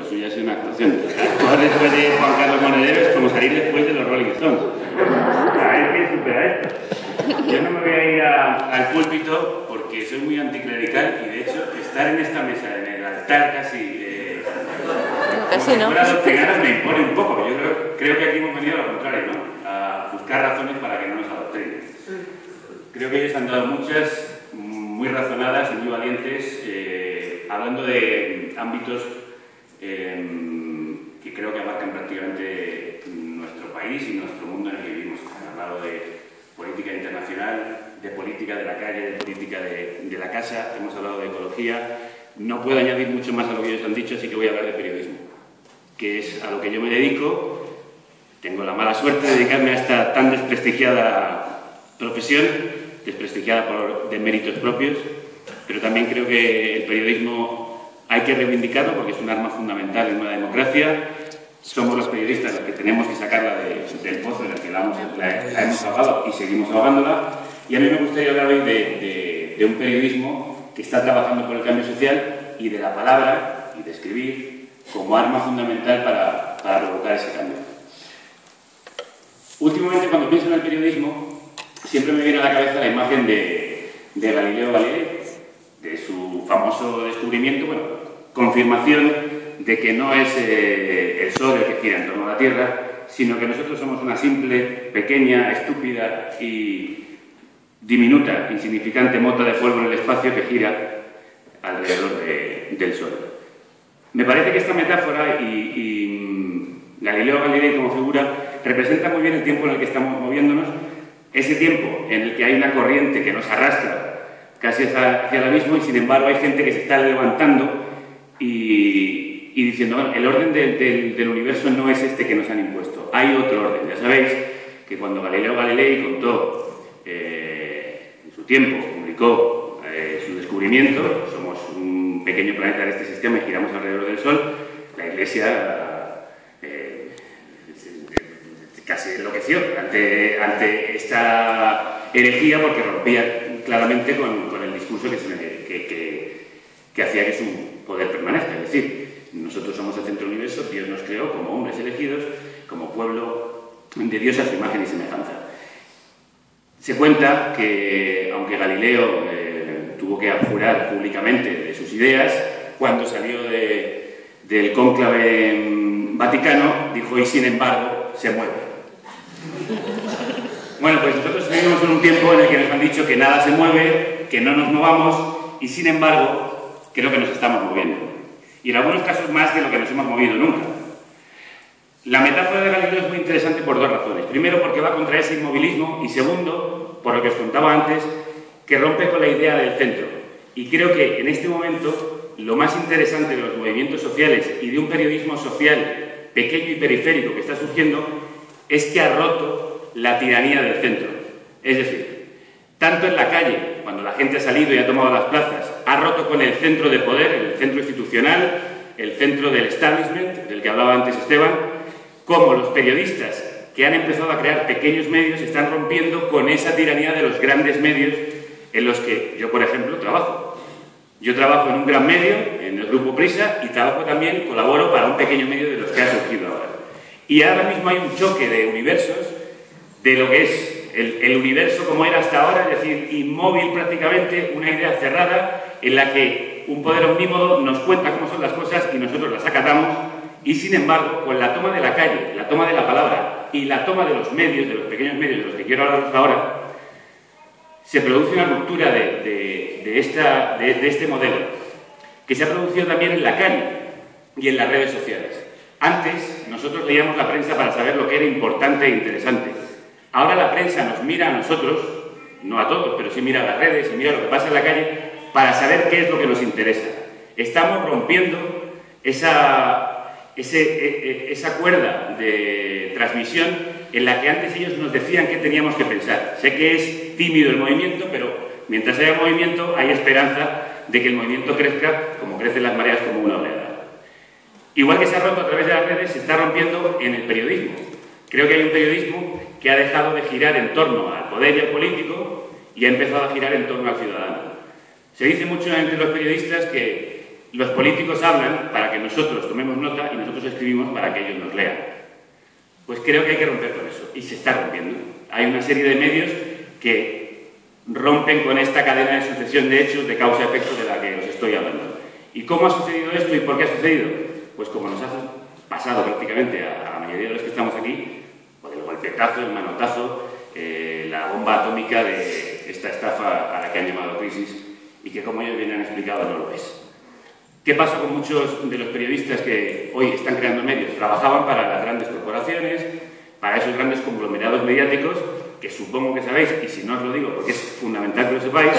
eso ya es una actuación. Actuar después de Juan Carlos Monedero es como salir después de los Rolling Stones. A ver quién supera esto. Yo no me voy a ir al púlpito porque soy muy anticlerical y de hecho estar en esta mesa, en el altar casi no. Doctrinadas me impone un poco. Yo creo que aquí hemos venido a lo contrario, ¿no? A buscar razones para que no nos adoctrinen. Creo que ellos han dado muchas, muy razonadas y muy valientes, hablando de ámbitos que creo que abarcan prácticamente nuestro país y nuestro mundo en el que vivimos. Han hablado de política internacional, de política de la calle, de política de la casa, hemos hablado de ecología. No puedo añadir mucho más a lo que ellos han dicho, así que voy a hablar de periodismo, que es a lo que yo me dedico. Tengo la mala suerte de dedicarme a esta tan desprestigiada profesión, desprestigiada por deméritos propios, pero también creo que el periodismo hay que reivindicarlo porque es un arma fundamental en una democracia. Somos los periodistas los que tenemos que sacarla del pozo en el que la hemos ahogado y seguimos ahogándola. Y a mí me gustaría hablar hoy de un periodismo que está trabajando por el cambio social y de la palabra y de escribir como arma fundamental para provocar ese cambio. Últimamente, cuando pienso en el periodismo, siempre me viene a la cabeza la imagen de Galileo Galilei, de su famoso descubrimiento, bueno, confirmación de que no es el Sol el que gira en torno a la Tierra, sino que nosotros somos una simple, pequeña, estúpida y diminuta, insignificante mota de polvo en el espacio que gira alrededor del Sol. Me parece que esta metáfora y Galileo Galilei como figura representa muy bien el tiempo en el que estamos moviéndonos, ese tiempo en el que hay una corriente que nos arrastra casi hacia el abismo y sin embargo hay gente que se está levantando y diciendo, bueno, el orden del universo no es este que nos han impuesto, hay otro orden. Ya sabéis que cuando Galileo Galilei contó en su tiempo, publicó su descubrimiento, somos un pequeño planeta de este sistema y giramos alrededor del Sol, la Iglesia casi enloqueció ante esta herejía porque rompía claramente con el discurso que hacía que su poder permanezca. Es decir, nosotros somos el centro del universo, Dios nos creó como hombres elegidos, como pueblo de Dios a su imagen y semejanza. Se cuenta que, aunque Galileo tuvo que abjurar públicamente de sus ideas, cuando salió del cónclave vaticano, dijo, y sin embargo, se mueve. Bueno, pues nosotros vivimos en un tiempo en el que nos han dicho que nada se mueve, que no nos movamos, y sin embargo, creo que nos estamos moviendo. Y en algunos casos más de lo que nos hemos movido nunca. La metáfora de Galileo es muy interesante por dos razones. Primero, porque va contra ese inmovilismo, y segundo, por lo que os contaba antes, que rompe con la idea del centro. Y creo que en este momento lo más interesante de los movimientos sociales y de un periodismo social pequeño y periférico que está surgiendo es que ha roto la tiranía del centro. Es decir, tanto en la calle, cuando la gente ha salido y ha tomado las plazas, ha roto con el centro de poder, el centro institucional, el centro del establishment, del que hablaba antes Esteban, como los periodistas que han empezado a crear pequeños medios están rompiendo con esa tiranía de los grandes medios en los que yo, por ejemplo, trabajo. Yo trabajo en un gran medio, en el Grupo Prisa, y colaboro para un pequeño medio de los que ha surgido ahora. Y ahora mismo hay un choque de universos, de lo que es el universo como era hasta ahora, es decir, inmóvil prácticamente, una idea cerrada en la que un poder omnímodo nos cuenta cómo son las cosas y nosotros las acatamos, y sin embargo, con la toma de la calle, la toma de la palabra y la toma de los medios, de los pequeños medios de los que quiero hablaros ahora, se produce una ruptura de este modelo, que se ha producido también en la calle y en las redes sociales. Antes, nosotros leíamos la prensa para saber lo que era importante e interesante. Ahora la prensa nos mira a nosotros, no a todos, pero sí mira a las redes y mira lo que pasa en la calle para saber qué es lo que nos interesa. Estamos rompiendo esa cuerda de transmisión en la que antes ellos nos decían qué teníamos que pensar. Sé que es tímido el movimiento, pero mientras haya movimiento hay esperanza de que el movimiento crezca como crecen las mareas, como una oleada. Igual que se ha roto a través de las redes, se está rompiendo en el periodismo. Creo que hay un periodismo que ha dejado de girar en torno al poder y al político y ha empezado a girar en torno al ciudadano. Se dice mucho entre los periodistas que Los políticos hablan para que nosotros tomemos nota y nosotros escribimos para que ellos nos lean. Pues creo que hay que romper con eso, y se está rompiendo. Hay una serie de medios que rompen con esta cadena de sucesión de hechos, de causa-efecto de la que os estoy hablando. ¿Y cómo ha sucedido esto y por qué ha sucedido? Pues como nos ha pasado prácticamente a la mayoría de los que estamos aquí, pues el golpetazo, el manotazo, la bomba atómica de esta estafa a la que han llamado crisis y que, como ellos bien han explicado, no lo es. ¿Qué pasa con muchos de los periodistas que hoy están creando medios? Trabajaban para las grandes corporaciones, para esos grandes conglomerados mediáticos, que supongo que sabéis, y si no os lo digo porque es fundamental que lo sepáis,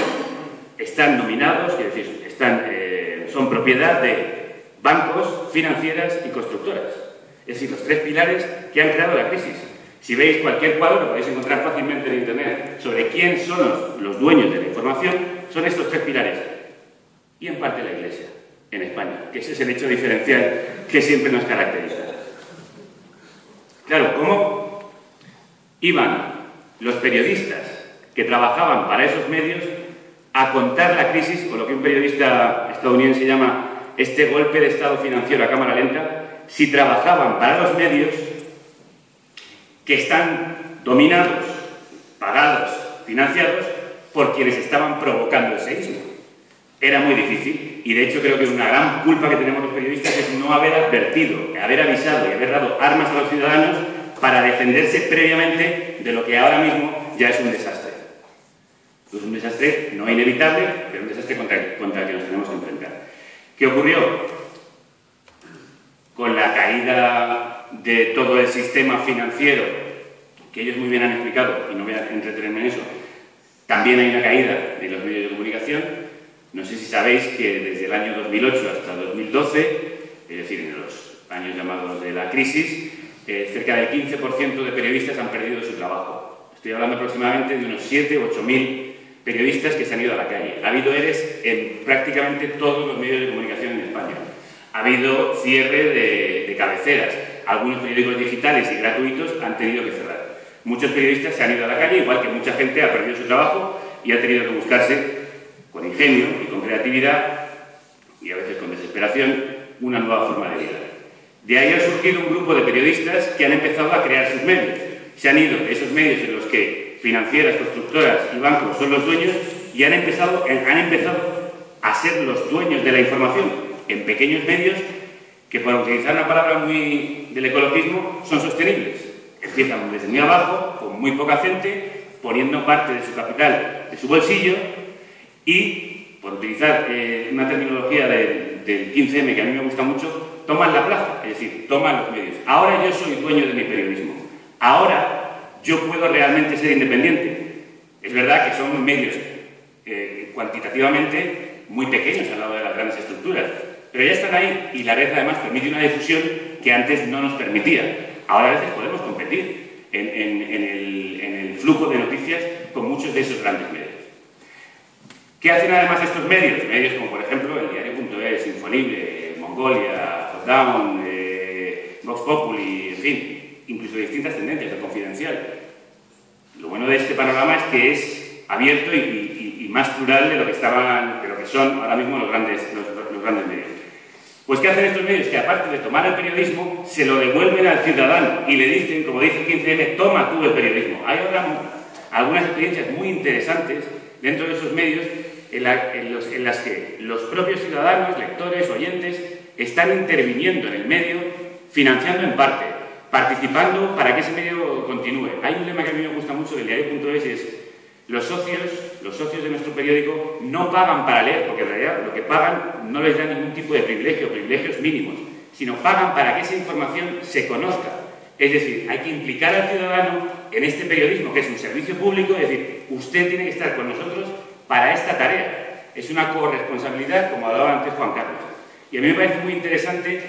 están nominados, quiero decir, son propiedad de bancos, financieras y constructoras. Es decir, los tres pilares que han creado la crisis. Si veis cualquier cuadro, lo podéis encontrar fácilmente en Internet, sobre quién son los dueños de la información, son estos tres pilares. Y en parte la Iglesia, en España, que ese es el hecho diferencial que siempre nos caracteriza. Claro, ¿cómo iban los periodistas que trabajaban para esos medios a contar la crisis, o lo que un periodista estadounidense llama este golpe de estado financiero a cámara lenta, si trabajaban para los medios que están dominados, pagados, financiados por quienes estaban provocando ese ismo? Era muy difícil, y de hecho creo que una gran culpa que tenemos los periodistas es no haber advertido, haber avisado y haber dado armas a los ciudadanos para defenderse previamente de lo que ahora mismo ya es un desastre. Es un desastre no inevitable, pero un desastre contra el que nos tenemos que enfrentar. ¿Qué ocurrió? Con la caída de todo el sistema financiero, que ellos muy bien han explicado, y no voy a entretenerme en eso, también hay una caída de los medios de comunicación. No sé si sabéis que desde el año 2008 hasta 2012, es decir, en los años llamados de la crisis, cerca del 15% de periodistas han perdido su trabajo. Estoy hablando aproximadamente de unos 7 o 8.000 periodistas que se han ido a la calle. Ha habido ERES en prácticamente todos los medios de comunicación en España. Ha habido cierre de cabeceras. Algunos periódicos digitales y gratuitos han tenido que cerrar. Muchos periodistas se han ido a la calle, igual que mucha gente ha perdido su trabajo y ha tenido que buscarse, con ingenio y con creatividad, y a veces con desesperación, una nueva forma de vida. De ahí ha surgido un grupo de periodistas que han empezado a crear sus medios. Se han ido de esos medios en los que financieras, constructoras y bancos son los dueños y han empezado a ser los dueños de la información en pequeños medios que, por utilizar una palabra muy del ecologismo, son sostenibles. Empiezan desde muy abajo, con muy poca gente, poniendo parte de su capital de su bolsillo y, por utilizar una terminología del 15M que a mí me gusta mucho, toman la plaza, es decir, toman los medios. Ahora yo soy dueño de mi periodismo. Ahora yo puedo realmente ser independiente. Es verdad que son medios cuantitativamente muy pequeños al lado de las grandes estructuras, pero ya están ahí y la red además permite una difusión que antes no nos permitía. Ahora a veces podemos competir en el flujo de noticias con muchos de esos grandes medios. ¿Qué hacen además estos medios? Medios como por ejemplo el diario.es, Infonible, Mongolia, Hotdown, Vox Populi, en fin, incluso distintas tendencias, el Confidencial. Lo bueno de este panorama es que es abierto y más plural de lo que son ahora mismo los grandes medios. Pues ¿qué hacen estos medios? Que aparte de tomar el periodismo, se lo devuelven al ciudadano y le dicen, como dice el 15M, toma tú el periodismo. Hay algunas experiencias muy interesantes dentro de esos medios en las que los propios ciudadanos, lectores, oyentes, están interviniendo en el medio, financiando en parte, participando para que ese medio continúe. Hay un lema que a mí me gusta mucho del diario.es y es: los socios de nuestro periódico no pagan para leer, porque en realidad lo que pagan no les da ningún tipo de privilegios mínimos, sino pagan para que esa información se conozca. Es decir, hay que implicar al ciudadano en este periodismo, que es un servicio público, es decir, usted tiene que estar con nosotros para esta tarea. Es una corresponsabilidad, como hablaba antes Juan Carlos. Y a mí me parece muy interesante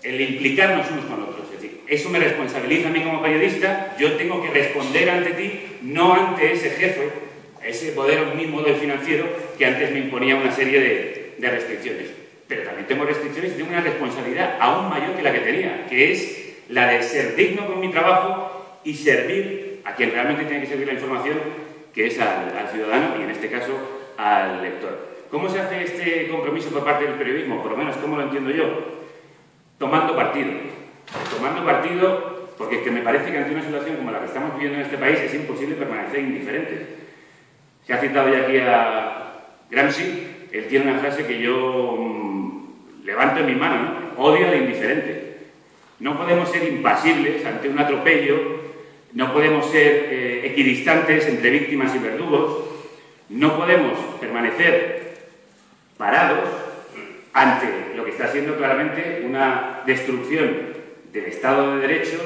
el implicarnos unos con otros. Es decir, eso me responsabiliza a mí como periodista, yo tengo que responder ante ti, no ante ese jefe, ese poder omnímodo financiero que antes me imponía una serie de restricciones. Pero también tengo restricciones y tengo una responsabilidad aún mayor que la que tenía, que es la de ser digno con mi trabajo y servir a quien realmente tiene que servir la información, que es al ciudadano y en este caso al lector. ¿Cómo se hace este compromiso por parte del periodismo? Por lo menos, ¿cómo lo entiendo yo? Tomando partido. Tomando partido porque es que me parece que ante una situación como la que estamos viviendo en este país es imposible permanecer indiferentes. Se ha citado ya aquí a Gramsci. Él tiene una frase que yo levanto en mi mano, ¿no? Odio al indiferente. No podemos ser impasibles ante un atropello, no podemos ser equidistantes entre víctimas y verdugos, no podemos permanecer parados ante lo que está siendo claramente una destrucción del Estado de Derecho,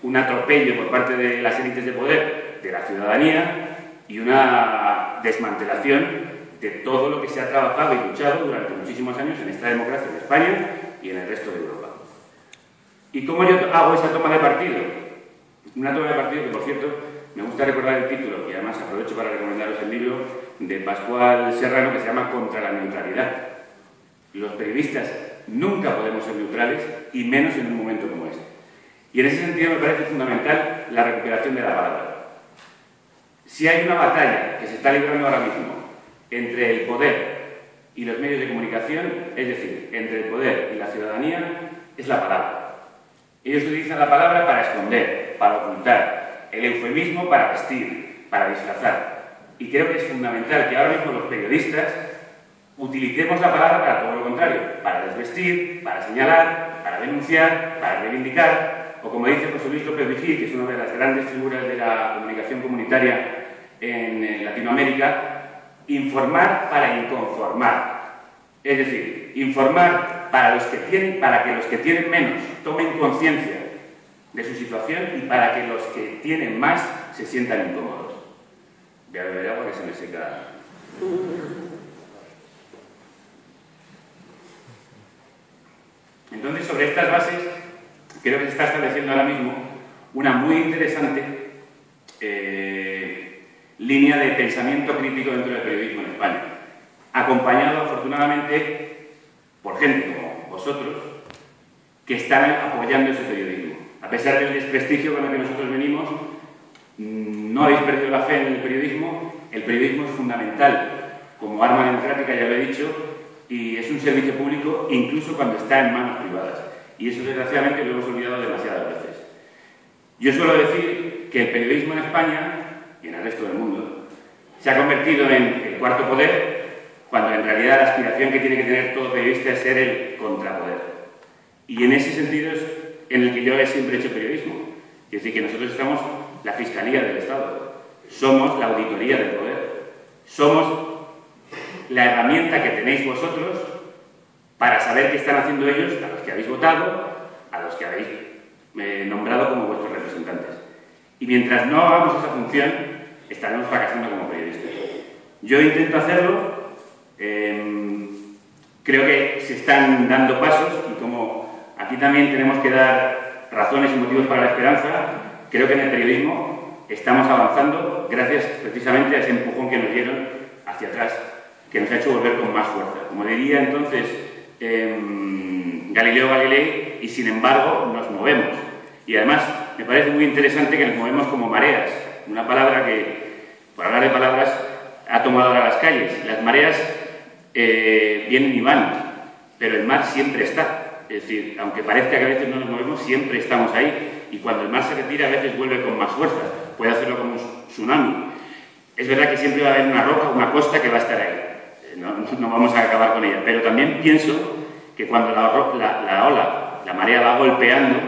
un atropello por parte de las élites de poder de la ciudadanía y una desmantelación de todo lo que se ha trabajado y luchado durante muchísimos años en esta democracia en España y en el resto de Europa. ¿Y cómo yo hago esa toma de partido? Una toma de partido que, por cierto, me gusta recordar el título, y además aprovecho para recomendaros el libro de Pascual Serrano, que se llama Contra la neutralidad. Los periodistas nunca podemos ser neutrales, y menos en un momento como este. Y en ese sentido me parece fundamental la recuperación de la palabra. Si hay una batalla que se está librando ahora mismo entre el poder y los medios de comunicación, es decir, entre el poder y la ciudadanía, es la palabra. Ellos utilizan la palabra para esconder, para ocultar, el eufemismo para vestir, para disfrazar. Y creo que es fundamental que ahora mismo los periodistas utilicemos la palabra para todo lo contrario, para desvestir, para señalar, para denunciar, para reivindicar, o como dice José Luis López Vigil, que es una de las grandes figuras de la comunicación comunitaria en Latinoamérica, informar para inconformar. Es decir, informar para que los que tienen menos tomen conciencia de su situación y para que los que tienen más se sientan incómodos. Voy a beber agua que se me seca. Entonces, sobre estas bases, creo que se está estableciendo ahora mismo una muy interesante línea de pensamiento crítico dentro del periodismo en España, acompañado afortunadamente por gente como vosotros que están apoyando ese periodismo. A pesar del desprestigio con el que nosotros venimos, no habéis perdido la fe en el periodismo es fundamental como arma democrática, ya lo he dicho, y es un servicio público incluso cuando está en manos privadas. Y eso desgraciadamente lo hemos olvidado demasiadas veces. Yo suelo decir que el periodismo en España y en el resto del mundo se ha convertido en el cuarto poder, cuando en realidad la aspiración que tiene que tener todo periodista es ser el contrapoder. Y en ese sentido es en el que yo siempre he hecho periodismo. Es decir, que nosotros somos la Fiscalía del Estado, somos la auditoría del poder, somos la herramienta que tenéis vosotros para saber qué están haciendo ellos, a los que habéis votado, a los que habéis nombrado como vuestros representantes. Y mientras no hagamos esa función, estaremos fracasando como periodistas. Yo intento hacerlo, creo que se están dando pasos y como aquí también tenemos que dar razones y motivos para la esperanza, creo que en el periodismo estamos avanzando gracias precisamente a ese empujón que nos dieron hacia atrás, que nos ha hecho volver con más fuerza. Como diría entonces Galileo Galilei, y sin embargo nos movemos. Y además me parece muy interesante que nos movemos como mareas, una palabra que, por hablar de palabras, ha tomado ahora las calles. Las mareas vienen y van, pero el mar siempre está. Es decir, aunque parezca que a veces no nos movemos, siempre estamos ahí. Y cuando el mar se retira, a veces vuelve con más fuerza. Puede hacerlo como un tsunami. Es verdad que siempre va a haber una roca, una costa que va a estar ahí. No vamos a acabar con ella. Pero también pienso que cuando la ola, la marea va golpeando,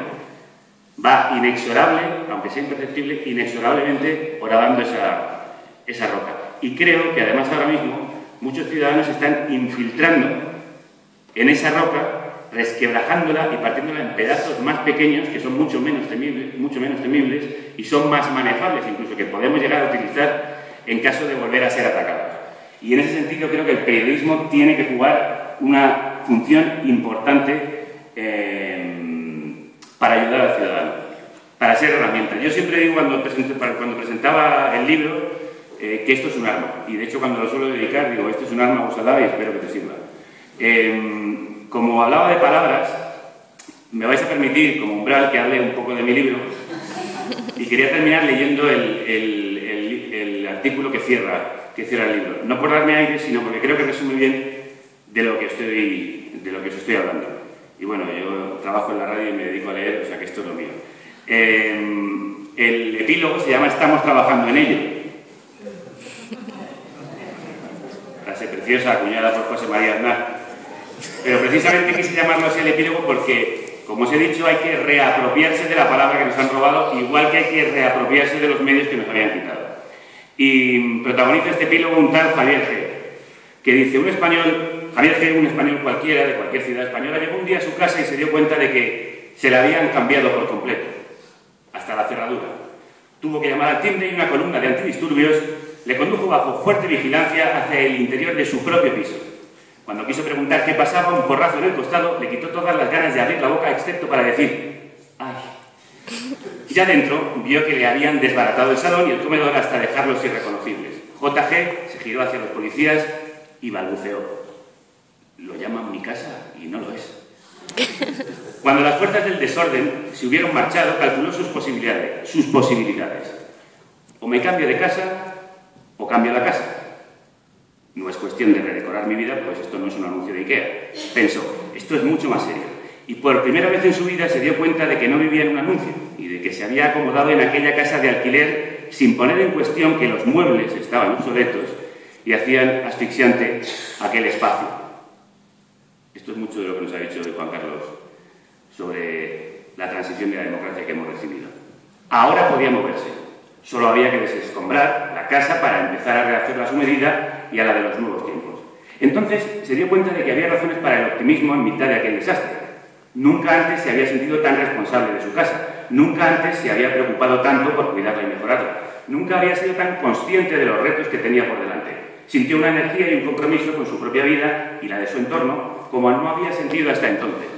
va inexorable, aunque sea imperceptible, inexorablemente horadando esa roca. Y creo que además ahora mismo muchos ciudadanos están infiltrando en esa roca, resquebrajándola y partiéndola en pedazos más pequeños que son mucho menos temibles y son más manejables incluso, que podemos llegar a utilizar en caso de volver a ser atacados. Y en ese sentido creo que el periodismo tiene que jugar una función importante para ayudar al ciudadano, para ser herramienta. Yo siempre digo cuando presentaba el libro que esto es un arma, y de hecho cuando lo suelo dedicar digo, esto es un arma, úsala y espero que te sirva. Como hablaba de palabras, me vais a permitir, como umbral, que hable un poco de mi libro, y quería terminar leyendo el el artículo que cierra el libro. No por darme aire, sino porque creo que resume bien de lo que os estoy hablando. Y bueno, yo trabajo en la radio y me dedico a leer, o sea que esto es lo mío. El epílogo se llama Estamos trabajando en ello. Frase preciosa, acuñada por José María Aznar. Pero precisamente quise llamarlo así el epílogo porque, como os he dicho, hay que reapropiarse de la palabra que nos han robado, igual que hay que reapropiarse de los medios que nos habían quitado. Y protagoniza este epílogo un tal Javier G., que dice, Javier G., un español cualquiera, de cualquier ciudad española, llegó un día a su casa y se dio cuenta de que se la habían cambiado por completo, hasta la cerradura. Tuvo que llamar al timbre y una columna de antidisturbios le condujo bajo fuerte vigilancia hacia el interior de su propio piso. Cuando quiso preguntar qué pasaba, un porrazo en el costado le quitó todas las ganas de abrir la boca, excepto para decir ¡ay! Ya dentro vio que le habían desbaratado el salón y el comedor hasta dejarlos irreconocibles. JG se giró hacia los policías y balbuceó. Lo llaman mi casa y no lo es. Cuando las fuerzas del desorden se hubieron marchado, calculó sus posibilidades. O me cambio de casa o cambio la casa. No es cuestión de redecorar mi vida, pues esto no es un anuncio de IKEA. Pensó, esto es mucho más serio. Y por primera vez en su vida se dio cuenta de que no vivía en un anuncio y de que se había acomodado en aquella casa de alquiler sin poner en cuestión que los muebles estaban obsoletos y hacían asfixiante aquel espacio. Esto es mucho de lo que nos ha dicho hoy Juan Carlos sobre la transición de la democracia que hemos recibido. Ahora podía moverse. Solo había que desescombrar la casa para empezar a rehacerla a su medida y a la de los nuevos tiempos. Entonces se dio cuenta de que había razones para el optimismo en mitad de aquel desastre. Nunca antes se había sentido tan responsable de su casa. Nunca antes se había preocupado tanto por cuidarla y mejorarla. Nunca había sido tan consciente de los retos que tenía por delante. Sintió una energía y un compromiso con su propia vida y la de su entorno como no había sentido hasta entonces.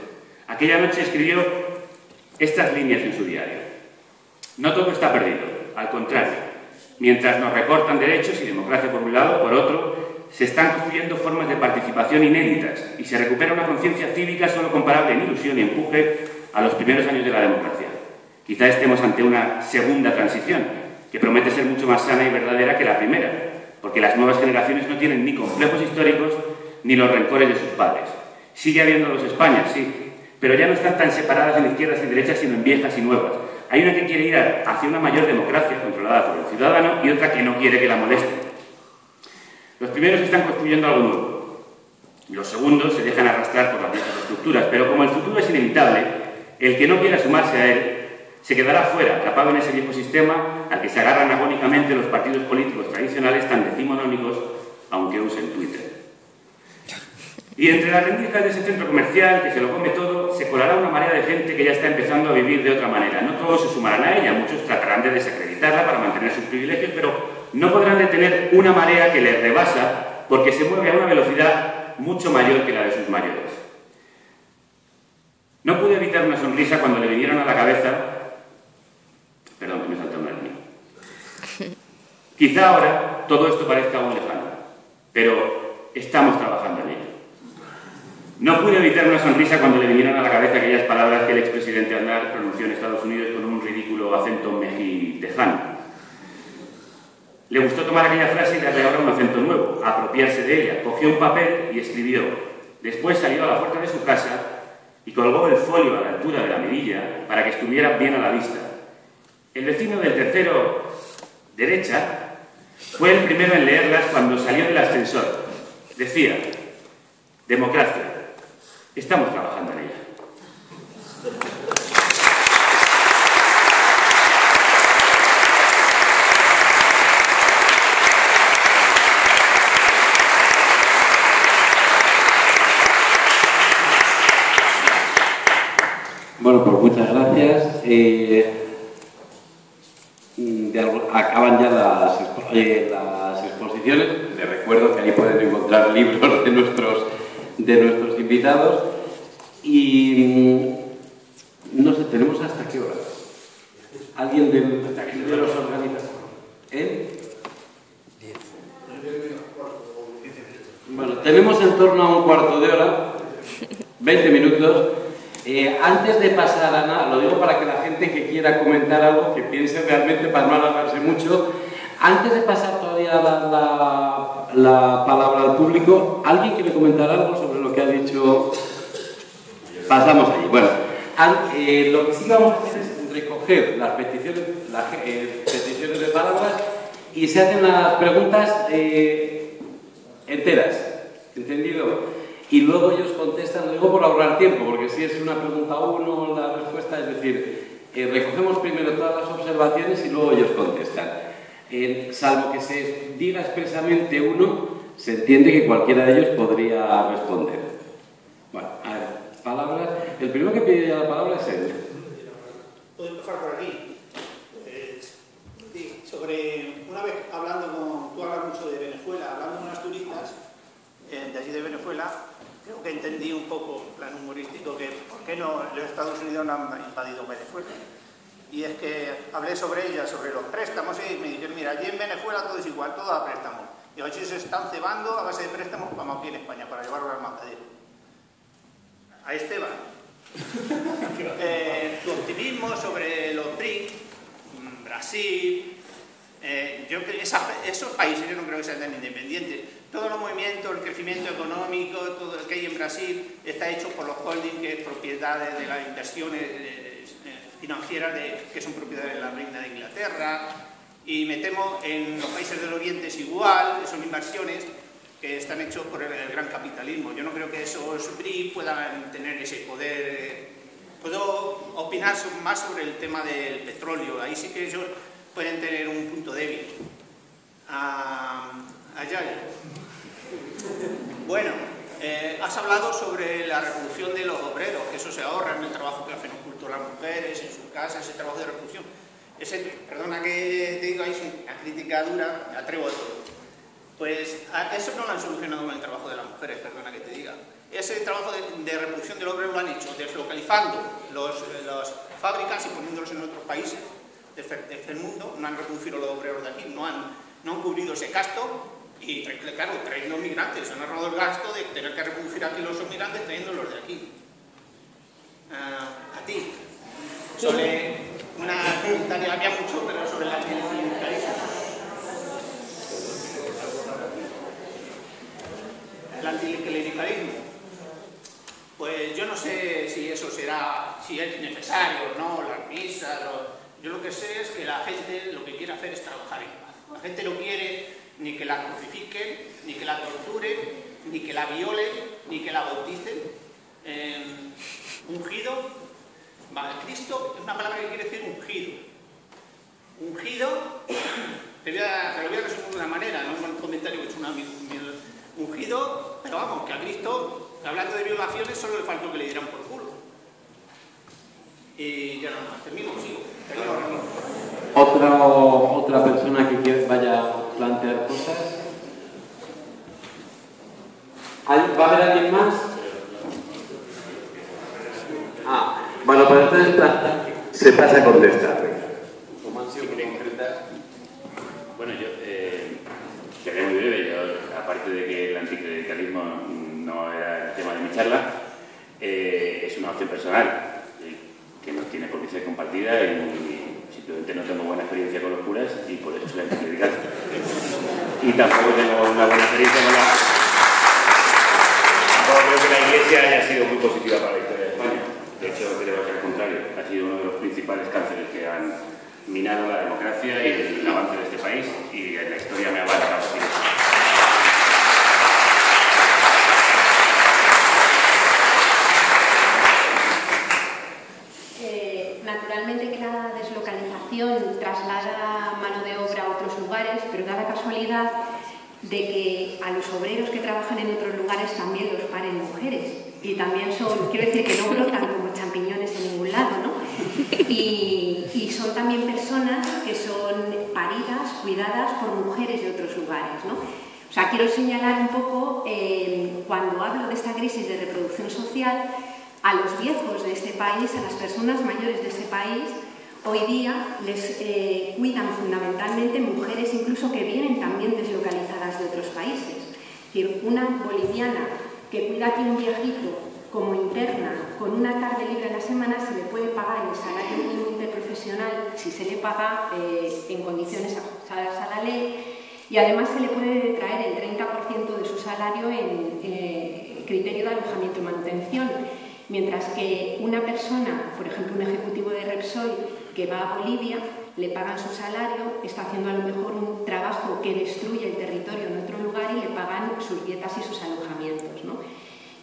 Aquella noche escribió estas líneas en su diario. No todo está perdido. Al contrario, mientras nos recortan derechos y democracia por un lado, por otro, se están construyendo formas de participación inéditas y se recupera una conciencia cívica solo comparable en ilusión y empuje a los primeros años de la democracia. Quizá estemos ante una segunda transición, que promete ser mucho más sana y verdadera que la primera, porque las nuevas generaciones no tienen ni complejos históricos ni los rencores de sus padres. Sigue habiendo dos Españas, sí, pero ya no están tan separadas en izquierdas y derechas, sino en viejas y nuevas. Hay una que quiere ir hacia una mayor democracia controlada por el ciudadano y otra que no quiere que la moleste. Los primeros están construyendo algo nuevo. Los segundos se dejan arrastrar por las viejas estructuras, pero como el futuro es inevitable, el que no quiera sumarse a él se quedará fuera, atrapado en ese viejo sistema al que se agarran agónicamente los partidos políticos tradicionales tan decimonónicos, aunque usen Twitter. Y entre las rendijas de ese centro comercial que se lo come todo, se colará una marea de gente que ya está empezando a vivir de otra manera. No todos se sumarán a ella, muchos tratarán de desacreditarla para mantener sus privilegios, pero no podrán detener una marea que les rebasa porque se mueve a una velocidad mucho mayor que la de sus mayores. No pude evitar una sonrisa cuando le vinieron a la cabeza... Perdón, que me saltó una línea. Quizá ahora todo esto parezca aún lejano, pero estamos trabajando en ello. No pude evitar una sonrisa cuando le vinieron a la cabeza aquellas palabras que el expresidente Aznar pronunció en Estados Unidos con un ridículo acento mexicano. Le gustó tomar aquella frase y darle ahora un acento nuevo, apropiarse de ella. Cogió un papel y escribió. Después salió a la puerta de su casa y colgó el folio a la altura de la mirilla para que estuviera bien a la vista. El vecino del tercero derecha fue el primero en leerlas cuando salió del ascensor. Decía, democracia. Estamos trabajando en ella. Bueno, pues muchas gracias. Acaban ya las exposiciones. Les recuerdo que ahí pueden encontrar libros de nuestros invitados. Y no sé, ¿tenemos hasta qué hora? ¿Alguien de los organizadores? Bueno, tenemos en torno a un cuarto de hora, 20 minutos. Antes de pasar a Ana, lo digo para que la gente que quiera comentar algo, que piense realmente para no alargarse mucho, Antes de pasar todavía la palabra al público, ¿alguien quiere comentar algo sobre lo que ha dicho? Pasamos allí. Bueno, lo que sí vamos a hacer es recoger las peticiones de palabras y se hacen las preguntas enteras, ¿entendido? Y luego ellos contestan, lo digo por ahorrar tiempo, porque si es una pregunta uno, la respuesta, es decir, recogemos primero todas las observaciones y luego ellos contestan. Salvo que se diga expresamente uno, se entiende que cualquiera de ellos podría responder. Bueno, a ver, palabras. El primero que pide la palabra es él. Puedo empezar por aquí. Sobre, una vez hablando con, tú hablas mucho de Venezuela, hablando con unas turistas de allí de Venezuela, creo que entendí un poco, en plan humorístico, que por qué no los Estados Unidos no han invadido Venezuela. Y es que hablé sobre ellas, sobre los préstamos, y me dijeron, mira, allí en Venezuela todo es igual, todo a préstamos. Y allí se están cebando a base de préstamos, como aquí en España, para llevarlo al matadero. A Esteban. Tu optimismo sobre los BRIC, Brasil, yo creo que esos países yo no creo que sean tan independientes. Todos los movimientos, el crecimiento económico, todo el que hay en Brasil está hecho por los holdings, que es propiedad de las inversiones financieras que son propiedades de la reina de Inglaterra, y me temo en los países del Oriente es igual, son inversiones que están hechos por el gran capitalismo. Yo no creo que esos BRIC puedan tener ese poder. Puedo opinar más sobre el tema del petróleo, ahí sí que ellos pueden tener un punto débil. Allá. Bueno, has hablado sobre la reproducción de los obreros, que eso se ahorra en el trabajo que hacen oculto las mujeres, en sus casas, ese trabajo de reproducción. Perdona que te digo, ahí es una crítica dura, me atrevo a todo. Pues eso no lo han solucionado con el trabajo de las mujeres, perdona que te diga. Ese trabajo de reproducción del obrero lo han hecho deslocalizando las fábricas y poniéndolos en otros países del mundo. No han reproducido los obreros de aquí, no han cubrido ese gasto. Y claro, traen los migrantes, han ahorrado el gasto de tener que reproducir aquí los migrantes trayéndolos de aquí. A ti, sobre una pregunta que había mucho, pero sobre el anticlericalismo. El anticlericalismo. Pues yo no sé si eso será, si es necesario o no, las misas. Yo lo que sé es que la gente lo que quiere hacer es trabajar en paz. La gente no quiere ni que la crucifiquen, ni que la torturen, ni que la violen, ni que la bauticen. Ungido, Cristo es una palabra que quiere decir ungido. Ungido, te lo voy a resumir de una manera, no es un comentario que he hecho un amigo. Ungido, pero vamos, que a Cristo, hablando de violaciones, solo le faltó que le dieran por culo. Y ya no más, termino, sigo. Otra persona que vaya a plantear cosas. ¿Va a haber alguien más? Bueno, pues entonces se pasa a contestar. Bueno, yo seré muy breve. Yo, aparte de que el anticlericalismo no era el tema de mi charla, es una opción personal que no tiene por qué ser compartida y simplemente no tengo buena experiencia con los curas y por eso soy anticlerical. Y tampoco tengo una buena experiencia con la... Tampoco creo que la Iglesia haya sido muy positiva para la historia de España. De hecho, creo que al contrario, ha sido uno de los principales cánceres que han minado la democracia y el avance de este país, y en la historia me avala así. Naturalmente que la deslocalización traslada mano de obra a otros lugares, pero da la casualidad de que a los obreros que trabajan en otros lugares también los paren mujeres. Y también son, quiero decir, que no brotan como champiñones en ningún lado, ¿no? Y son también personas que son paridas, cuidadas por mujeres de otros lugares, ¿no? O sea, quiero señalar un poco, cuando hablo de esta crisis de reproducción social, a los viejos de este país, a las personas mayores de este país, hoy día les cuidan fundamentalmente mujeres incluso que vienen también deslocalizadas de otros países. Es decir, una boliviana que cuida aquí un viejito como interna, con una tarde libre a la semana, se le puede pagar el salario mínimo interprofesional si se le paga en condiciones ajustadas a la ley, y además se le puede detraer el 30% de su salario en criterio de alojamiento y manutención, mientras que una persona, por ejemplo un ejecutivo de Repsol que va a Bolivia, le pagan su salario, está haciendo a lo mejor un trabajo que destruye el territorio en otro lugar y le pagan sus dietas y sus alojamientos, ¿no?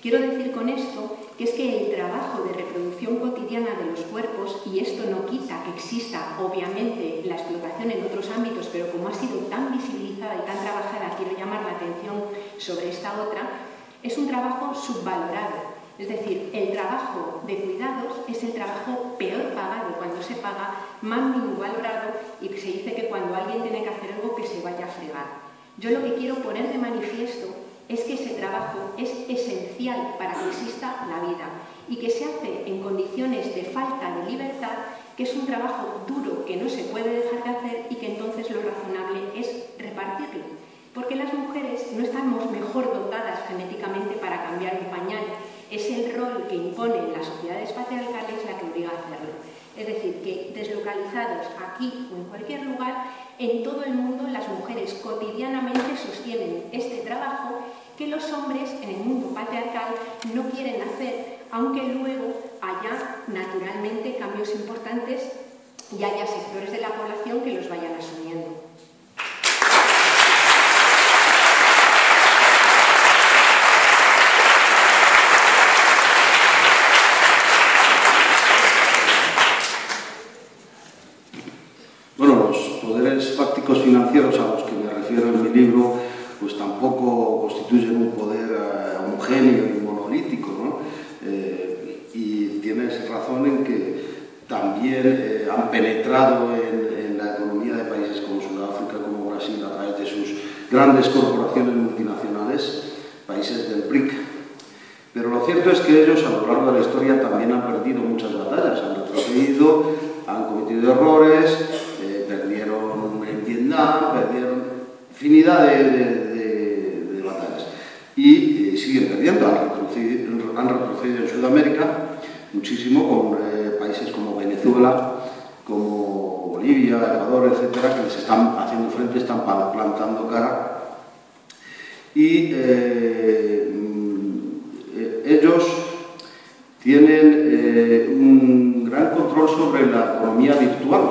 Quiero decir con esto que es que el trabajo de reproducción cotidiana de los cuerpos, y esto no quita que exista obviamente la explotación en otros ámbitos, pero como ha sido tan visibilizada y tan trabajada, quiero llamar la atención sobre esta otra, es un trabajo subvalorado. Es decir, el trabajo de cuidados es el trabajo peor pagado cuando se paga, más minusvalorado, y se dice que cuando alguien tiene que hacer algo que se vaya a fregar. Yo lo que quiero poner de manifiesto es que ese trabajo es esencial para que exista la vida y que se hace en condiciones de falta de libertad, que es un trabajo duro que no se puede dejar de hacer y que entonces lo razonable es repartirlo. Porque las mujeres no estamos mejor dotadas genéticamente para cambiar un pañal. Es el rol que imponen las sociedades patriarcales la que obliga a hacerlo. Es decir, que deslocalizados aquí o en cualquier lugar, en todo el mundo las mujeres cotidianamente sostienen este trabajo que los hombres en el mundo patriarcal no quieren hacer, aunque luego haya naturalmente cambios importantes y haya sectores de la población que los vayan asumiendo. Bueno, los poderes fácticos financieros a los que me refiero en mi libro pues tampoco constituyen un poder homogéneo y monolítico, ¿no? Y tienes razón en que también han penetrado en la economía de países como Sudáfrica, como Brasil, a través de sus grandes corporaciones multinacionales, países del BRIC. Pero lo cierto es que ellos a lo largo de la historia también han perdido muchas batallas, han retrocedido, han cometido errores, perdieron en Vietnam, perdieron infinidad de batallas y siguen perdiendo, han retrocedido en Sudamérica muchísimo con países como Venezuela, como Bolivia, Ecuador, etcétera, que les están haciendo frente, están plantando cara y ellos tienen un gran control sobre la economía virtual,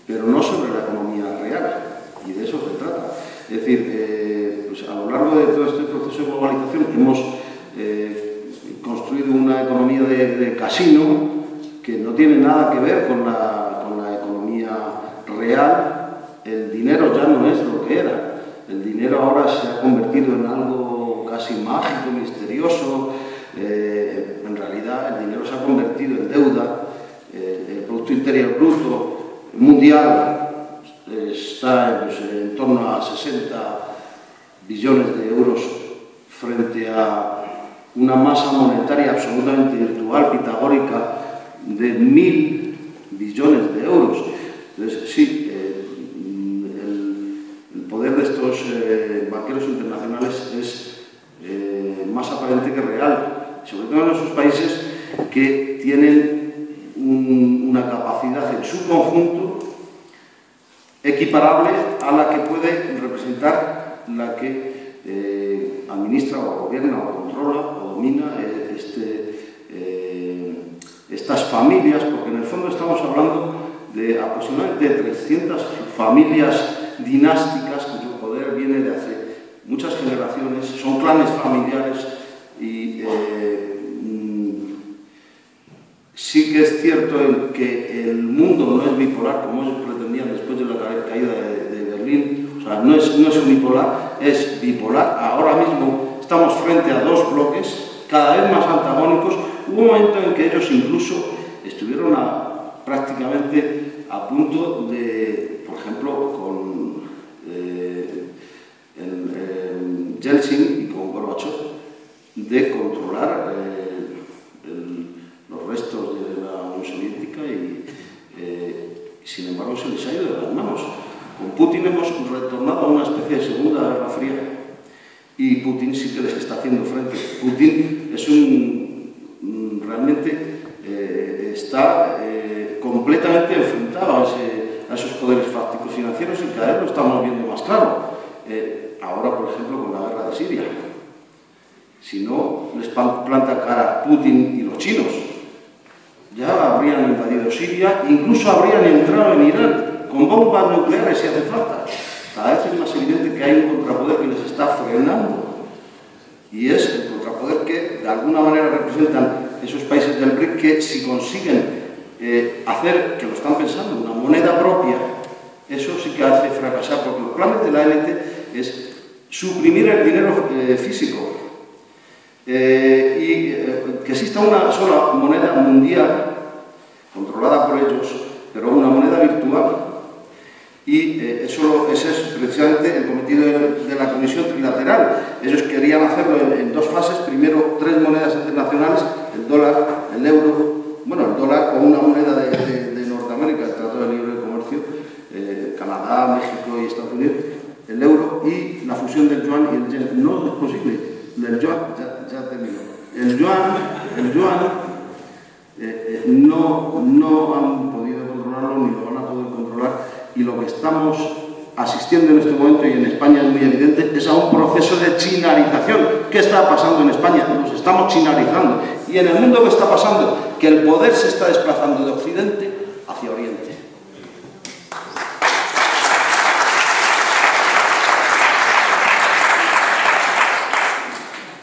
pero no sobre la economía real, y de eso se trata. Es decir, pues a lo largo de todo este proceso de globalización hemos construido una economía de casino que no tiene nada que ver con la economía real. El dinero ya no es lo que era. El dinero ahora se ha convertido en algo casi mágico, misterioso. En realidad el dinero se ha convertido en deuda. El Producto Interior Bruto mundial está en torno a 60 billones de euros frente a una masa monetaria absolutamente virtual, pitagórica, de 1.000 billones de euros. Entonces, sí, el poder de estos banqueros internacionales es más aparente que real, sobre todo en esos países que tienen una capacidad en su conjunto equiparable a la que puede representar la que administra o gobierna o controla o domina estas familias, porque en el fondo estamos hablando de aproximadamente 300 familias dinásticas cuyo poder viene de hace muchas generaciones, son clanes familiares y sí que es cierto que el mundo no es bipolar como ellos pretendían después de la caída de Berlín, o sea, no es unipolar, es bipolar. Ahora mismo estamos frente a dos bloques cada vez más antagónicos. Hubo un momento en que ellos incluso estuvieron prácticamente a punto de, por ejemplo, con Yeltsin y con Gorbachev, de controlar los restos de la Unión Soviética y sin embargo se les ha ido de las manos. Con Putin hemos retornado a una especie de segunda guerra fría y Putin sí que les está haciendo frente. Putin es un está completamente enfrentado a esos poderes fácticos financieros y cada vez lo estamos viendo más claro. Ahora, por ejemplo, con la guerra de Siria. Si no les planta cara Putin y los chinos, ya habrían invadido Siria, incluso habrían entrado en Irán con bombas nucleares si hace falta. Cada vez es más evidente que hay un contrapoder que les está frenando. Y es el contrapoder que de alguna manera representan esos países del BRIC que si consiguen hacer, que lo están pensando, una moneda propia, eso sí que hace fracasar, porque los planes de la élite es suprimir el dinero físico y que exista una sola moneda mundial controlada por ellos, pero una moneda virtual. Y ese es precisamente el cometido de la Comisión Trilateral. Ellos querían hacerlo en dos fases. Primero, 3 monedas internacionales, el dólar, el euro, bueno, el dólar o una moneda de Norteamérica, el Tratado de Libre Comercio, Canadá, México y Estados Unidos, el euro y la fusión del yuan y el yen. No es posible. El yuan, ya termino. El yuan no han podido controlarlo ni lo van a poder controlar. Y lo que estamos asistiendo en este momento, y en España es muy evidente, es a un proceso de chinarización. ¿Qué está pasando en España? Nos estamos chinarizando. Y en el mundo, ¿qué está pasando? Que el poder se está desplazando de Occidente hacia Oriente.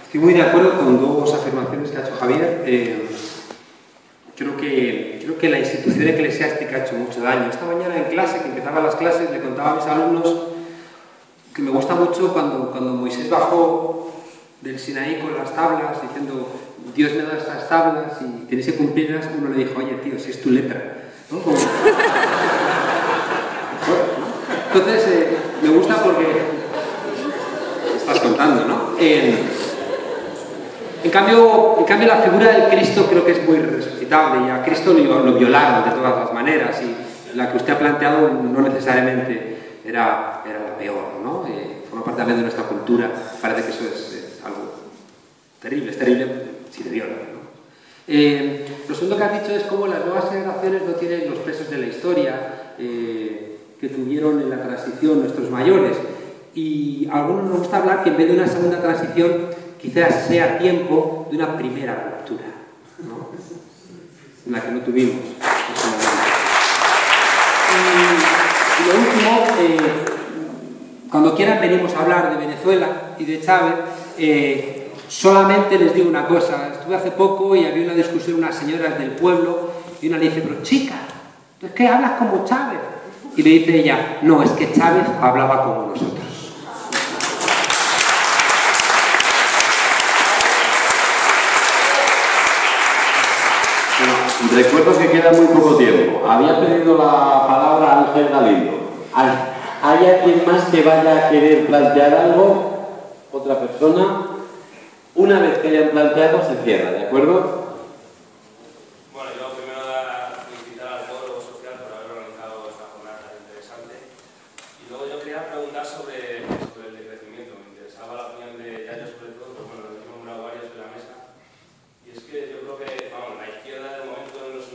Estoy muy de acuerdo con dos afirmaciones que ha hecho Javier. Creo que la institución eclesiástica ha hecho mucho daño. Esta mañana en clase, que empezaba las clases, le contaba a mis alumnos que me gusta mucho cuando Moisés bajó del Sinaí con las tablas diciendo Dios me da estas tablas y tenéis que cumplirlas. Uno le dijo, oye tío, si es tu letra, ¿no? Entonces me gusta porque estás contando, ¿no? En cambio, la figura del Cristo creo que es muy resucitable, y a Cristo lo violaron de todas las maneras, y la que usted ha planteado no necesariamente era la peor, ¿no? Forma parte también de nuestra cultura. Parece que eso es algo terrible, es terrible si te violan, ¿no? Lo segundo que has dicho es cómo las nuevas generaciones no tienen los pesos de la historia que tuvieron en la transición nuestros mayores, y a algunos nos gusta hablar que en vez de una segunda transición quizás sea tiempo de una primera ruptura, ¿no? En la que no tuvimos. Y lo último, cuando quieran venimos a hablar de Venezuela y de Chávez. Solamente les digo una cosa. Estuve hace poco y había una discusión unas señoras del pueblo y una le dice, pero chica, es que hablas como Chávez. Y le dice ella, no, es que Chávez hablaba como nosotros. Recuerdo que queda muy poco tiempo. Había pedido la palabra Ángel Galindo. ¿Hay alguien más que vaya a querer plantear algo? ¿Otra persona? Una vez que hayan planteado, se cierra, ¿de acuerdo? Bueno, yo primero felicitar al Foro Social por haber organizado esta jornada tan interesante. Y luego yo quería preguntar sobre el decrecimiento. Me interesaba la opinión de Yayo sobre todo, pero bueno, lo hemos nombrado varios de la mesa. Y es que yo creo que, vamos, la izquierda de momento no es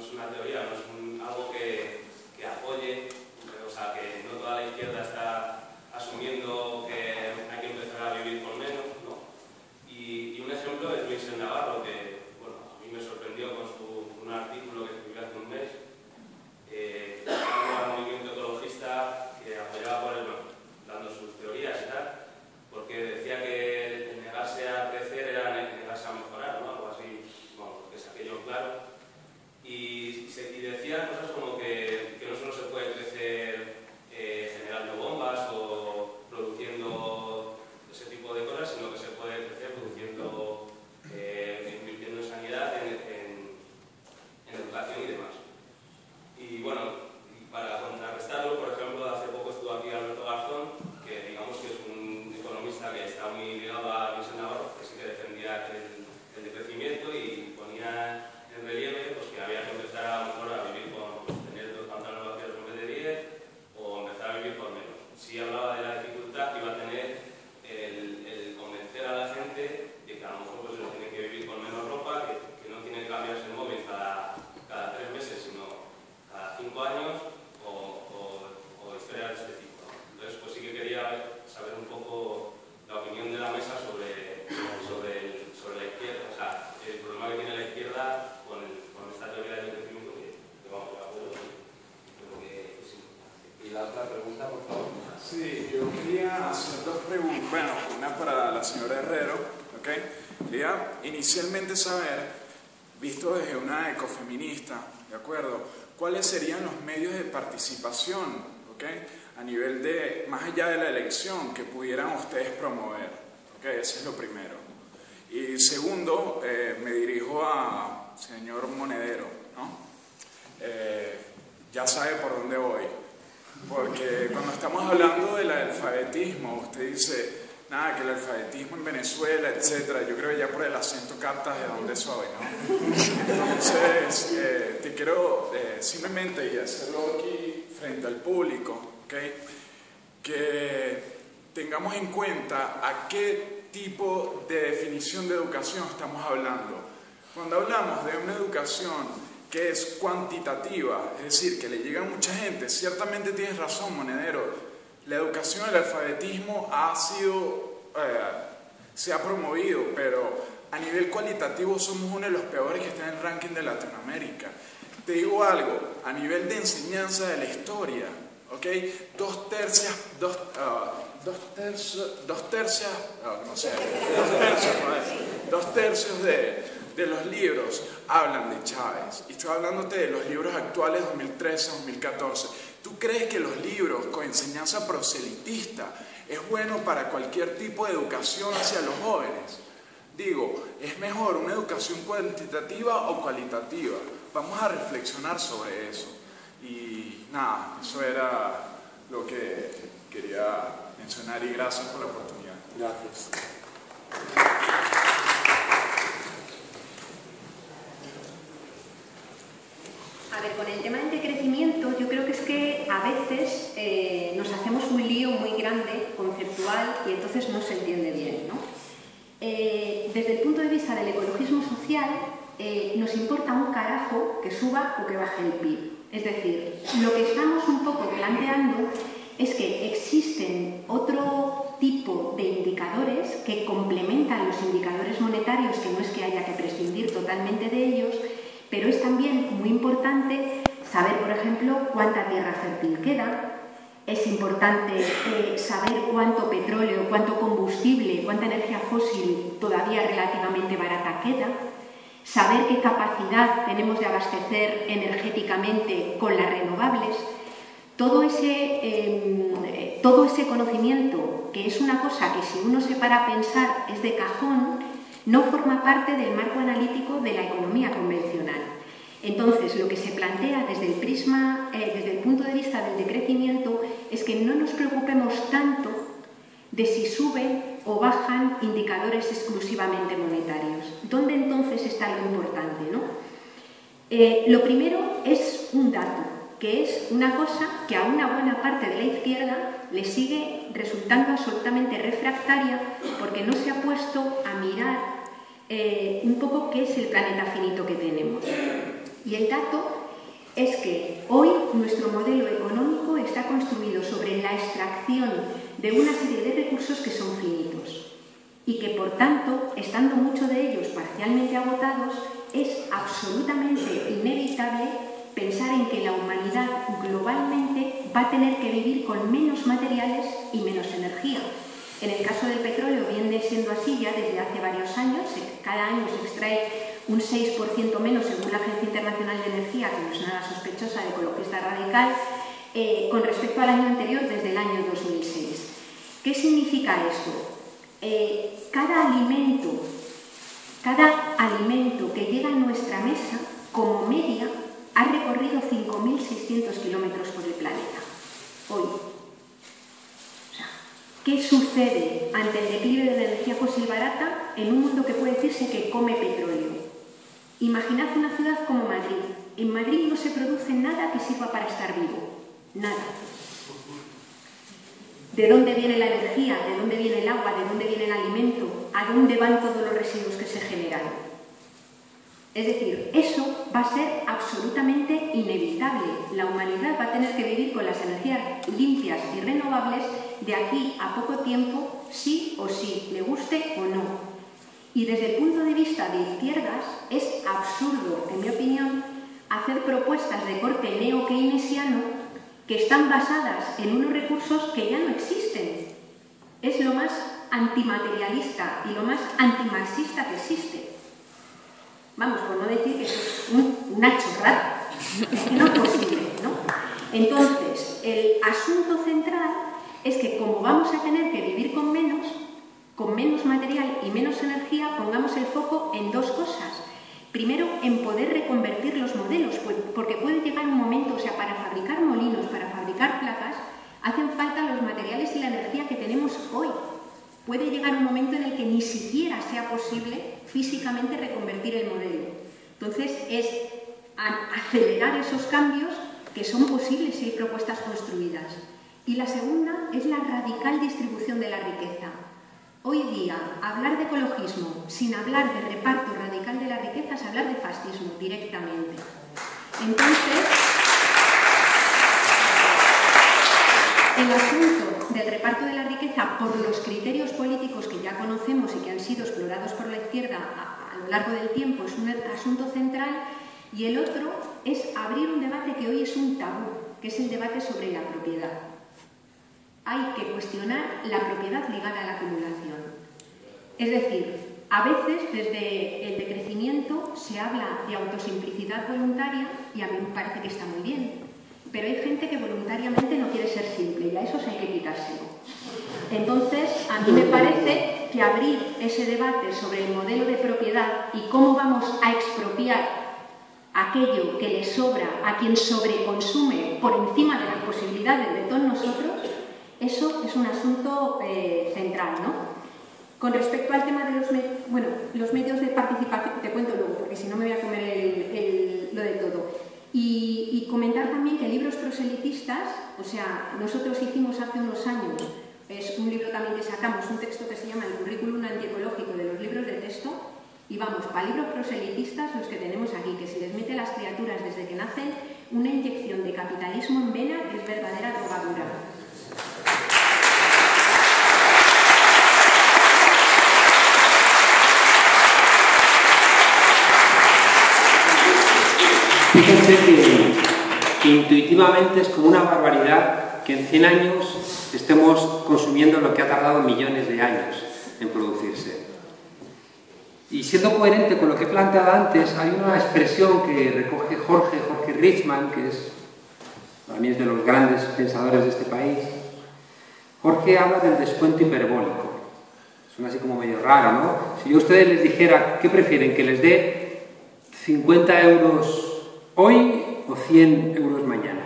una teoría, no es algo que apoye, o sea, que no toda la izquierda está asumiendo que hay que empezar a vivir con menos, ¿no? Y un ejemplo es Luis Navarro, que preguntas, bueno, una para la señora Herrero, ¿ok? Quería inicialmente saber, visto desde una ecofeminista, ¿de acuerdo? ¿Cuáles serían los medios de participación, ¿ok? A nivel de, más allá de la elección, que pudieran ustedes promover, ¿ok? Ese es lo primero. Y segundo, me dirijo a señor Monedero, ¿no? Ya sabe por dónde voy. Porque cuando estamos hablando del alfabetismo, usted dice, nada, que el alfabetismo en Venezuela, etcétera, yo creo que ya por el acento captas de dónde soy, ¿no? Entonces, te quiero simplemente, y hacerlo aquí frente al público, ¿ok? Que tengamos en cuenta a qué tipo de definición de educación estamos hablando. Cuando hablamos de una educación que es cuantitativa, es decir, que le llega a mucha gente, ciertamente tienes razón, Monedero, la educación del alfabetismo se ha promovido, pero a nivel cualitativo somos uno de los peores que está en el ranking de Latinoamérica. Te digo algo, a nivel de enseñanza de la historia, ¿ok? Dos tercios de los libros hablan de Chávez. Y estoy hablándote de los libros actuales 2013-2014. ¿Tú crees que los libros con enseñanza proselitista es bueno para cualquier tipo de educación hacia los jóvenes? Digo, ¿es mejor una educación cuantitativa o cualitativa? Vamos a reflexionar sobre eso. Y nada, eso era lo que quería mencionar y gracias por la oportunidad. Gracias. A ver, con el tema del decrecimiento, yo creo que es que a veces nos hacemos un lío muy grande, conceptual, y entonces no se entiende bien, ¿no? Desde el punto de vista del ecologismo social, nos importa un carajo que suba o que baje el PIB. Es decir, lo que estamos un poco planteando es que existen otro tipo de indicadores que complementan los indicadores monetarios, que no es que haya que prescindir totalmente de ellos, pero es también muy importante saber, por ejemplo, cuánta tierra fértil queda. Es importante saber cuánto petróleo, cuánto combustible, cuánta energía fósil todavía relativamente barata queda. Saber qué capacidad tenemos de abastecer energéticamente con las renovables. Todo ese conocimiento, que es una cosa que si uno se para a pensar es de cajón, no forma parte del marco analítico de la economía convencional. Entonces, lo que se plantea desde el prisma, desde el punto de vista del decrecimiento, es que no nos preocupemos tanto de si suben o bajan indicadores exclusivamente monetarios. ¿Dónde entonces está lo importante, no? Lo primero es un dato, que es una cosa que a una buena parte de la izquierda le sigue resultando absolutamente refractaria porque no se ha puesto a mirar un poco qué es el planeta finito que tenemos. Y el dato es que hoy nuestro modelo económico está construido sobre la extracción de una serie de recursos que son finitos y que, por tanto, estando muchos de ellos parcialmente agotados, es absolutamente inevitable pensar en que la humanidad globalmente va a tener que vivir con menos materiales y menos energía. En el caso del petróleo viene siendo así ya desde hace varios años. Cada año se extrae un 6% menos según la Agencia Internacional de Energía, que no es nada sospechosa de ecologista radical, con respecto al año anterior, desde el año 2006. ¿Qué significa esto? Cada alimento que llega a nuestra mesa, como media, ha recorrido 5.600 kilómetros por el planeta. Hoy. ¿Qué sucede ante el declive de la energía fósil barata en un mundo que puede decirse que come petróleo? Imaginad una ciudad como Madrid. En Madrid no se produce nada que sirva para estar vivo. Nada. ¿De dónde viene la energía? ¿De dónde viene el agua? ¿De dónde viene el alimento? ¿A dónde van todos los residuos que se generan? Es decir, eso va a ser absolutamente inevitable. La humanidad va a tener que vivir con las energías limpias y renovables de aquí a poco tiempo, sí o sí, le guste o no. Y desde el punto de vista de izquierdas, es absurdo, en mi opinión, hacer propuestas de corte neo-keynesiano que están basadas en unos recursos que ya no existen. es lo más antimaterialista y lo más antimarxista que existe. Vamos, por no decir que es una chorrada. Es que no es posible, ¿no? Entonces, el asunto central es que como vamos a tener que vivir con menos material y menos energía, pongamos el foco en dos cosas. Primero, en poder reconvertir los modelos, porque puede llegar un momento, o sea, para fabricar molinos, para fabricar placas, hacen falta los materiales y la energía que tenemos hoy. Puede llegar un momento en el que ni siquiera sea posible físicamente reconvertir el modelo. Entonces, es acelerar esos cambios que son posibles si hay propuestas construidas. Y la segunda es la radical distribución de la riqueza. Hoy día, hablar de ecologismo sin hablar de reparto radical de la riqueza es hablar de fascismo directamente. Entonces, el asunto del reparto de la riqueza por los criterios políticos que ya conocemos y que han sido explorados por la izquierda a lo largo del tiempo es un asunto central, y el otro es abrir un debate que hoy es un tabú, que es el debate sobre la propiedad. Hay que cuestionar la propiedad ligada a la acumulación. Es decir, a veces desde el decrecimiento se habla de autosimplicidad voluntaria y a mí me parece que está muy bien, pero hay gente que voluntariamente no quiere ser simple y a esos hay que quitárselo. Entonces, a mí me parece que abrir ese debate sobre el modelo de propiedad y cómo vamos a expropiar aquello que le sobra a quien sobreconsume por encima de las posibilidades de todos nosotros, eso es un asunto central, ¿no? Con respecto al tema de los medios de participación, te cuento luego, porque si no me voy a comer lo de todo. Y comentar también que libros proselitistas, o sea, nosotros hicimos hace unos años, es un libro también que sacamos, un texto que se llama El currículum antiecológico de los libros de texto, y vamos, para libros proselitistas los que tenemos aquí, que si les mete a las criaturas desde que nacen una inyección de capitalismo en vena es verdadera drogadura. Fíjense que intuitivamente es como una barbaridad que en 100 años estemos consumiendo lo que ha tardado millones de años en producirse. Y siendo coherente con lo que he planteado antes, hay una expresión que recoge Jorge Richman, que para mí es de los grandes pensadores de este país. Jorge habla del descuento hiperbólico. Suena así como medio raro, ¿no? Si yo a ustedes les dijera, ¿qué prefieren? ¿Que les dé 50 euros hoy o 100 euros mañana?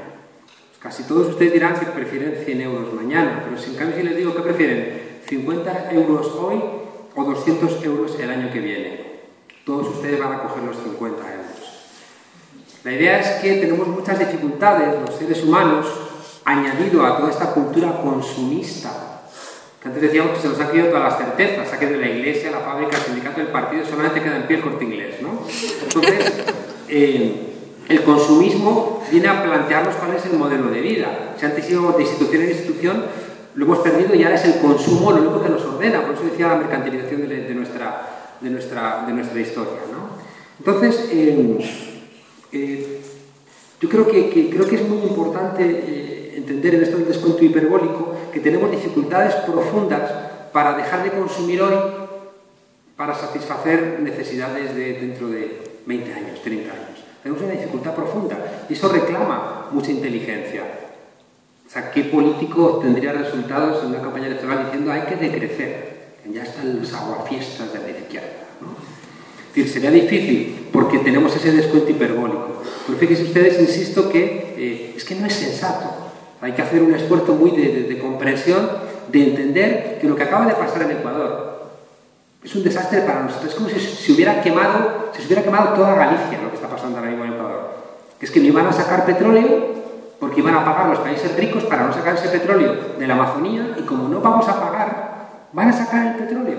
Pues casi todos ustedes dirán que prefieren 100 euros mañana, pero si en cambio si les digo que prefieren 50 euros hoy o 200 euros el año que viene, todos ustedes van a coger los 50 euros. La idea es que tenemos muchas dificultades, los seres humanos, añadido a toda esta cultura consumista, que antes decíamos que se nos han quedado todas las certezas, saques de la iglesia, la fábrica, el sindicato, el partido, solamente queda en pie el Corte Inglés, ¿no? Entonces, el consumismo viene a plantearnos cuál es el modelo de vida. Si antes íbamos de institución en institución, lo hemos perdido y ahora es el consumo lo único que nos ordena. Por eso decía la mercantilización de nuestra historia, ¿no? Entonces, yo creo que es muy importante entender en esto del descuento hiperbólico que tenemos dificultades profundas para dejar de consumir hoy para satisfacer necesidades de dentro de 20 años, 30 años. Tenemos una dificultad profunda y eso reclama mucha inteligencia. O sea, ¿qué político tendría resultados en una campaña electoral diciendo hay que decrecer? Ya están los aguafiestas de la izquierda, ¿no? Es decir, sería difícil porque tenemos ese descuento hiperbólico. Pero fíjense ustedes, insisto, que es que no es sensato. Hay que hacer un esfuerzo muy de comprensión, de entender que lo que acaba de pasar en Ecuador es un desastre para nosotros. Es como si se hubiera quemado toda Galicia, lo que está pasando ahora mismo en Ecuador. Que es que no iban a sacar petróleo porque iban a pagar los países ricos para no sacar ese petróleo de la Amazonía, y como no vamos a pagar, van a sacar el petróleo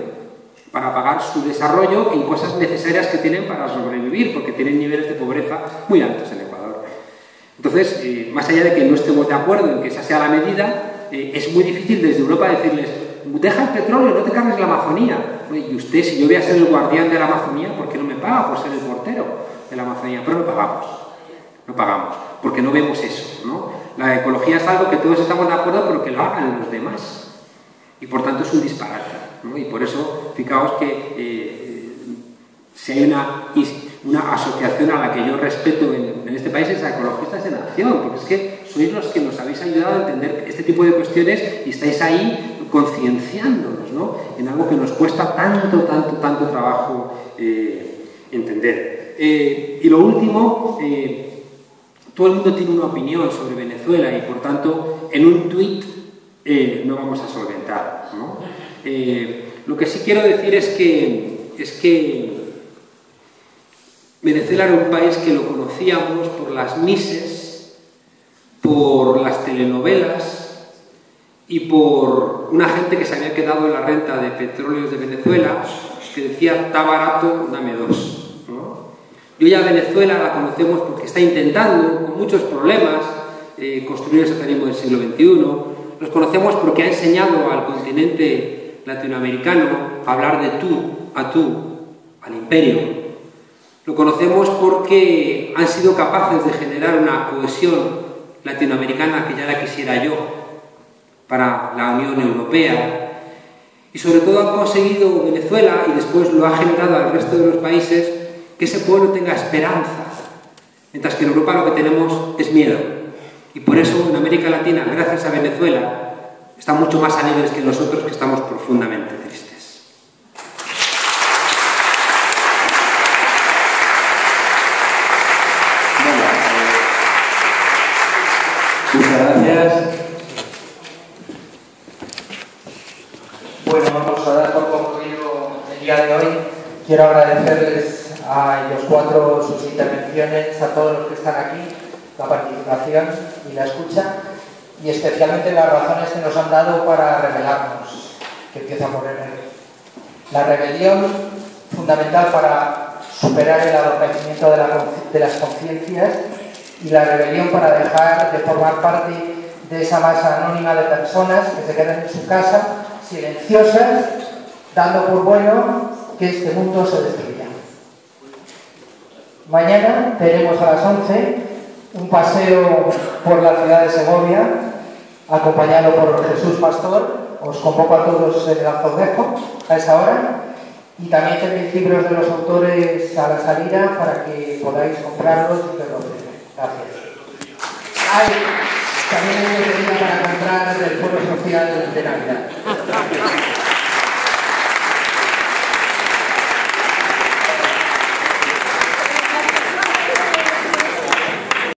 para pagar su desarrollo en cosas necesarias que tienen para sobrevivir, porque tienen niveles de pobreza muy altos en Ecuador. Entonces, más allá de que no estemos de acuerdo en que esa sea la medida, es muy difícil desde Europa decirles deja el petróleo, no te cargues la Amazonía. Y usted, si yo voy a ser el guardián de la Amazonía, ¿por qué no me paga por ser el portero de la Amazonía? Pero no pagamos, porque no vemos eso, ¿no? La ecología es algo que todos estamos de acuerdo, pero que lo hagan los demás. y por tanto es un disparate, ¿no? Y por eso, fijaos que si hay una asociación a la que yo respeto en este país es a Ecologistas en Acción, porque es que sois los que nos habéis ayudado a entender este tipo de cuestiones y estáis ahí concienciándonos, ¿no?, en algo que nos cuesta tanto trabajo entender. Y lo último, todo el mundo tiene una opinión sobre Venezuela y por tanto en un tuit no vamos a solventar, ¿no? Lo que sí quiero decir es que Venezuela era un país que lo conocíamos por las mises, por las telenovelas y por una gente que se había quedado en la renta de petróleos de Venezuela que decía: está barato, dame dos, ¿no? Y hoy a Venezuela la conocemos porque está intentando, con muchos problemas, construir el socialismo del siglo XXI. Los conocemos porque ha enseñado al continente latinoamericano a hablar de tú a tú, al imperio. Lo conocemos porque han sido capaces de generar una cohesión latinoamericana que ya la quisiera yo para la Unión Europea. Y sobre todo han conseguido Venezuela, y después lo ha generado al resto de los países, que ese pueblo tenga esperanza, mientras que en Europa lo que tenemos es miedo. Y por eso en América Latina, gracias a Venezuela, están mucho más alegres que nosotros, que estamos profundamente tristes. Muchas gracias. Bueno, vamos a dar por concluido el día de hoy. Quiero agradecerles a los cuatro sus intervenciones, a todos los que están aquí, la participación y la escucha, y especialmente las razones que nos han dado para rebelarnos, que empieza por la rebelión, fundamental para superar el adormecimiento de las conciencias, y la rebelión para dejar de formar parte de esa masa anónima de personas que se quedan en su casa, silenciosas, dando por bueno que este mundo se destruya. Mañana tenemos a las 11 un paseo por la ciudad de Segovia, acompañado por Jesús Pastor. Os convoco a todos en el Azoguejo a esa hora, y también tenéis libros de los autores a la salida para que podáis comprarlos y que los veáis. Gracias. También hay que para comprar el Foro Social de Navidad.